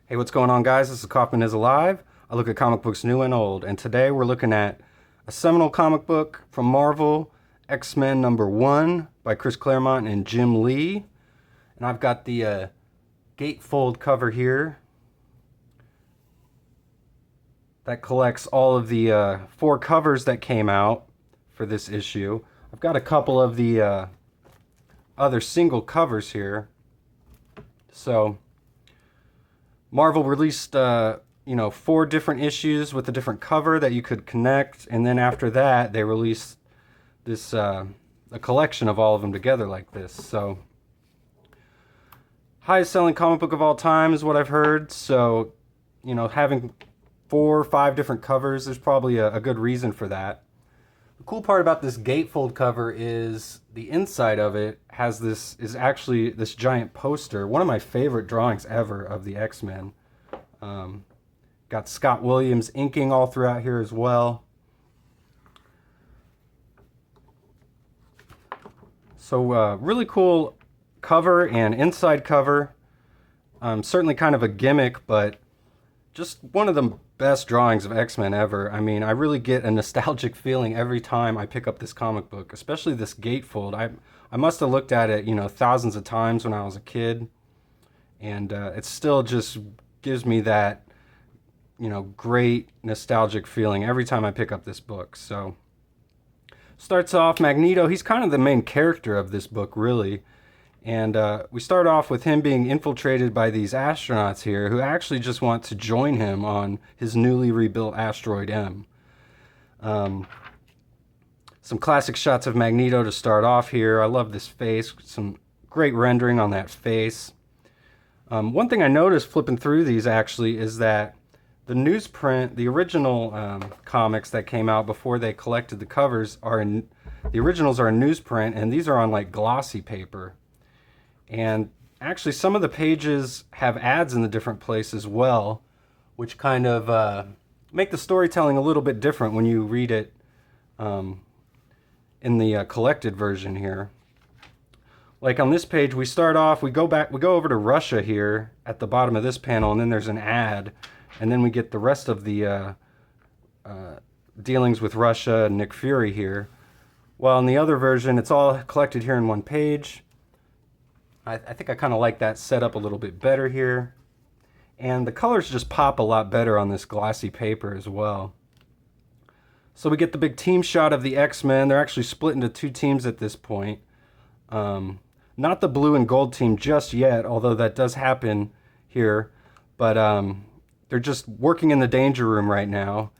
Hey, what's going on, guys? This is Kaufman is Alive. I look at comic books new and old, and today we're looking at a seminal comic book from Marvel, X-Men #1 by Chris Claremont and Jim Lee. And I've got the gatefold cover here that collects all of the 4 covers that came out for this issue. I've got a couple of the other single covers here. So Marvel released, 4 different issues with a different cover that you could connect, and then after that, they released this a collection of all of them together like this. So, highest selling comic book of all time is what I've heard. So, having 4 or 5 different covers, there's probably a good reason for that. The cool part about this gatefold cover is the inside of it is actually this giant poster. One of my favorite drawings ever of the X-Men. Got Scott Williams inking all throughout here as well. So really cool cover and inside cover. Certainly kind of a gimmick, but just one of the best drawings of X-Men ever. I mean, I really get a nostalgic feeling every time I pick up this comic book, especially this gatefold. I must have looked at it, thousands of times when I was a kid, and it still just gives me that, great nostalgic feeling every time I pick up this book. So, starts off Magneto. He's kind of the main character of this book, really. And we start off with him being infiltrated by these astronauts here who actually just want to join him on his newly rebuilt asteroid M. Some classic shots of Magneto to start off here. I love this face. Some great rendering on that face. One thing I noticed flipping through these actually is that the newsprint, the original comics that came out before they collected the covers, the originals are in newsprint, and these are on like glossy paper. And actually some of the pages have ads in the different places as well, which kind of make the storytelling a little bit different when you read it in the collected version here. Like on this page, we start off, we go over to Russia here at the bottom of this panel, and then there's an ad, and then we get the rest of the dealings with Russia and Nick Fury here. While in the other version, it's all collected here in one page. I think I kind of like that setup a little bit better here. And the colors just pop a lot better on this glossy paper as well. So we get the big team shot of the X-Men. They're actually split into 2 teams at this point. Not the blue and gold team just yet, although that does happen here. But they're just working in the danger room right now.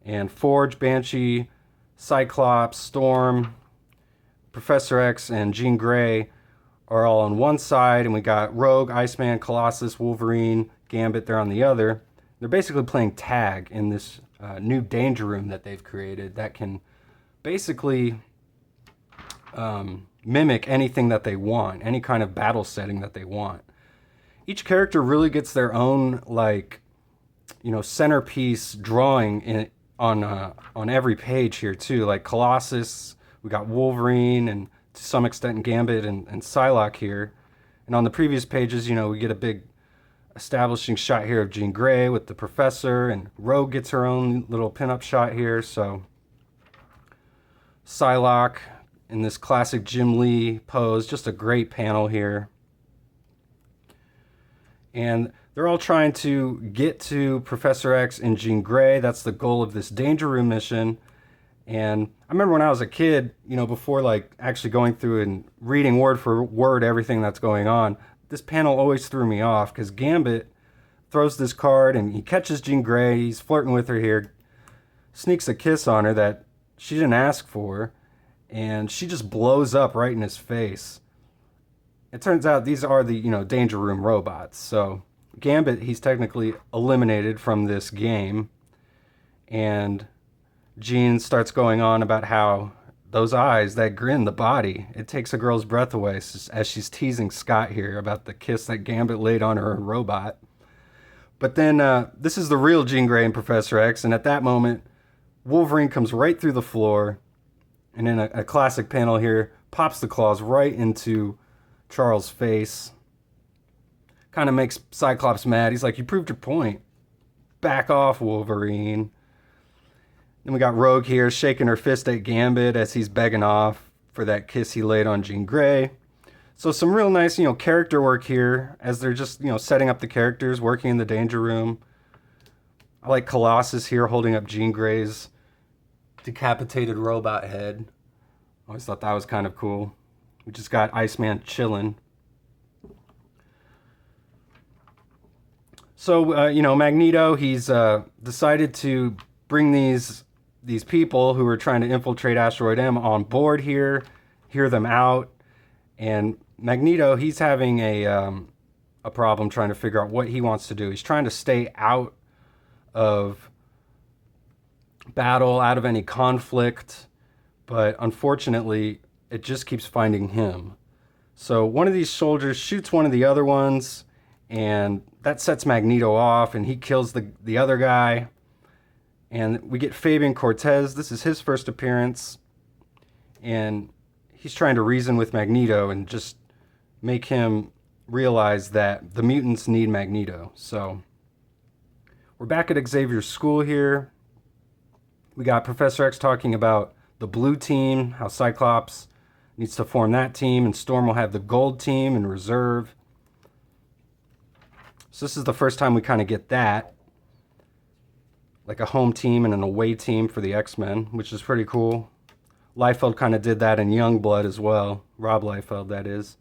And Forge, Banshee, Cyclops, Storm, Professor X, and Jean Grey are all on one side, and we got Rogue, Iceman, Colossus, Wolverine, Gambit, they're on the other. They're basically playing tag in this new danger room that they've created that can basically mimic anything that they want, any kind of battle setting that they want. Each character really gets their own, centerpiece drawing on every page here too. Like Colossus, we got Wolverine, and to some extent Gambit and Psylocke here. And on the previous pages, we get a big establishing shot here of Jean Grey with the Professor, and Rogue gets her own little pinup shot here. So Psylocke in this classic Jim Lee pose, just a great panel here. And they're all trying to get to Professor X and Jean Grey. That's the goal of this danger room mission. And I remember when I was a kid, before actually going through and reading word for word everything that's going on, this panel always threw me off because Gambit throws this card and he catches Jean Grey. He's flirting with her here, sneaks a kiss on her that she didn't ask for, and she just blows up right in his face. It turns out these are the, danger room robots. So Gambit, he's technically eliminated from this game, and Jean starts going on about how those eyes, that grin, the body, it takes a girl's breath away as she's teasing Scott here about the kiss that Gambit laid on her robot. But then this is the real Jean Grey and Professor X, and at that moment, Wolverine comes right through the floor, and in a classic panel here, pops the claws right into Charles' face. Kind of makes Cyclops mad. He's like, you proved your point. Back off, Wolverine. Then we got Rogue here shaking her fist at Gambit as he's begging off for that kiss he laid on Jean Grey. So some real nice, character work here as they're just, setting up the characters, working in the Danger Room. I like Colossus here holding up Jean Grey's decapitated robot head. Always thought that was kind of cool. We just got Iceman chilling. So, Magneto, he's decided to bring these people who are trying to infiltrate Asteroid M on board here, hear them out. And Magneto, he's having a problem trying to figure out what he wants to do. He's trying to stay out of battle, out of any conflict, but unfortunately, it just keeps finding him. So one of these soldiers shoots one of the other ones, and that sets Magneto off, and he kills the other guy. And we get Fabian Cortez. This is his first appearance, and he's trying to reason with Magneto and just make him realize that the mutants need Magneto. So we're back at Xavier's school here. We got Professor X talking about the blue team, how Cyclops needs to form that team, and Storm will have the gold team in reserve. So this is the first time we kind of get that. Like a home team and an away team for the X-Men, which is pretty cool. Liefeld kind of did that in Youngblood as well. Rob Liefeld, that is.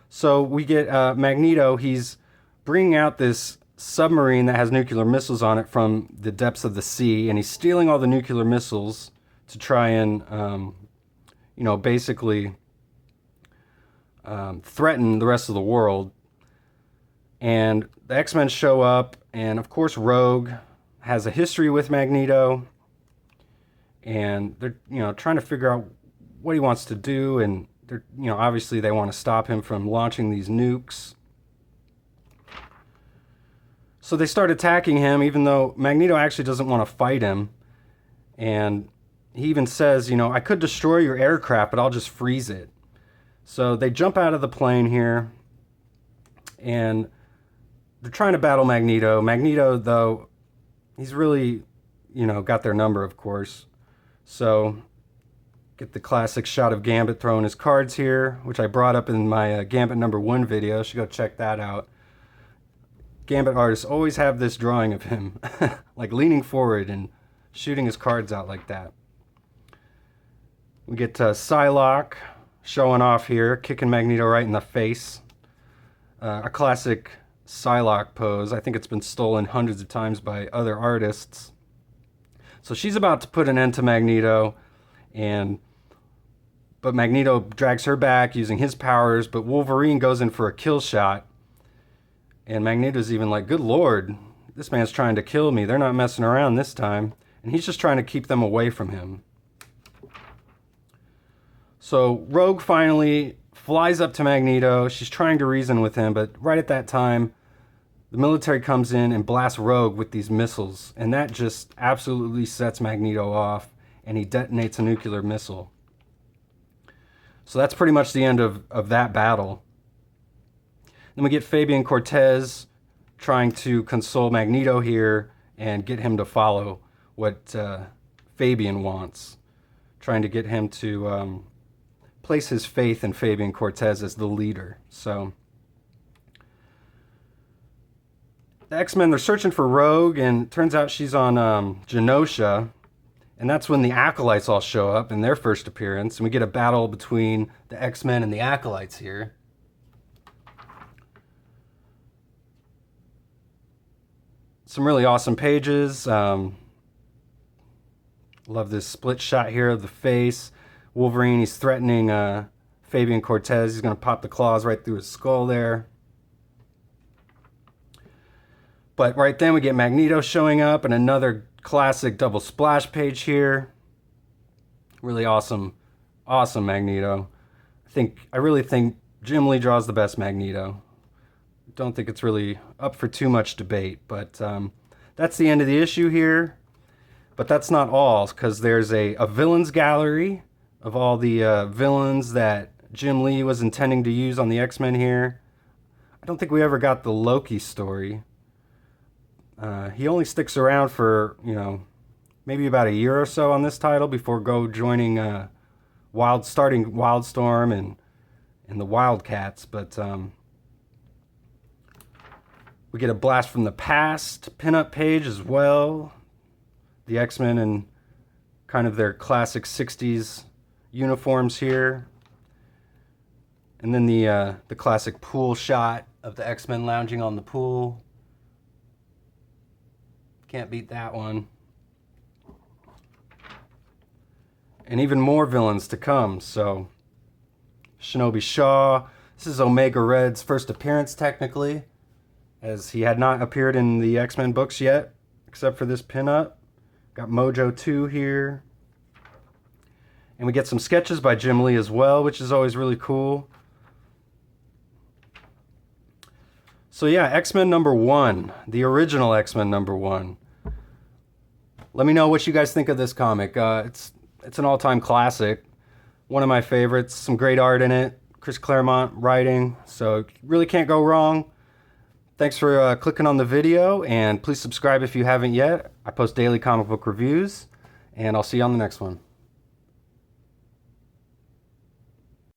So we get Magneto. He's bringing out this submarine that has nuclear missiles on it from the depths of the sea, and he's stealing all the nuclear missiles to try and, basically threaten the rest of the world. And the X-Men show up, and of course Rogue has a history with Magneto, and they're trying to figure out what he wants to do, and they're obviously they want to stop him from launching these nukes. So they start attacking him, even though Magneto actually doesn't want to fight him, and he even says, I could destroy your aircraft, but I'll just freeze it. So they jump out of the plane here, and they're trying to battle Magneto. Magneto, though, he's really, got their number, of course. So get the classic shot of Gambit throwing his cards here, which I brought up in my Gambit #1 video. You should go check that out. Gambit artists always have this drawing of him, like leaning forward and shooting his cards out like that. We get Psylocke showing off here, kicking Magneto right in the face. A classic Psylocke pose. I think it's been stolen hundreds of times by other artists. So she's about to put an end to Magneto, but Magneto drags her back using his powers, but Wolverine goes in for a kill shot. And Magneto's even like, good lord, this man's trying to kill me. They're not messing around this time. And he's just trying to keep them away from him. So Rogue finally flies up to Magneto. She's trying to reason with him, but right at that time, the military comes in and blasts Rogue with these missiles. And that just absolutely sets Magneto off, and he detonates a nuclear missile. So that's pretty much the end of that battle. Then we get Fabian Cortez trying to console Magneto here and get him to follow what Fabian wants. Trying to get him to place his faith in Fabian Cortez as the leader. So the X-Men, they're searching for Rogue, and it turns out she's on Genosha. And that's when the Acolytes all show up in their first appearance. And we get a battle between the X-Men and the Acolytes here. Some really awesome pages. Love this split shot here of the face. Wolverine, he's threatening Fabian Cortez. He's going to pop the claws right through his skull there. But right then we get Magneto showing up, and another classic double splash page here. Really awesome Magneto. I really think Jim Lee draws the best Magneto. Don't think it's really up for too much debate, but that's the end of the issue here. But that's not all, because there's a villains gallery of all the villains that Jim Lee was intending to use on the X-Men here. I don't think we ever got the Loki story. He only sticks around for, you know, maybe about a year or so on this title before joining starting Wildstorm and the Wildcats. But we get a Blast from the Past pinup page as well. The X-Men in kind of their classic 60s uniforms here. And then the classic pool shot of the X-Men lounging on the pool. Can't beat that one. And even more villains to come. So, Shinobi Shaw. This is Omega Red's first appearance, technically, as he had not appeared in the X-Men books yet, except for this pinup. Got Mojo 2 here. And we get some sketches by Jim Lee as well, which is always really cool. So yeah, X-Men #1, the original X-Men #1. Let me know what you guys think of this comic. It's an all-time classic. One of my favorites. Some great art in it. Chris Claremont writing. So really can't go wrong. Thanks for clicking on the video, and please subscribe if you haven't yet. I post daily comic book reviews, and I'll see you on the next one.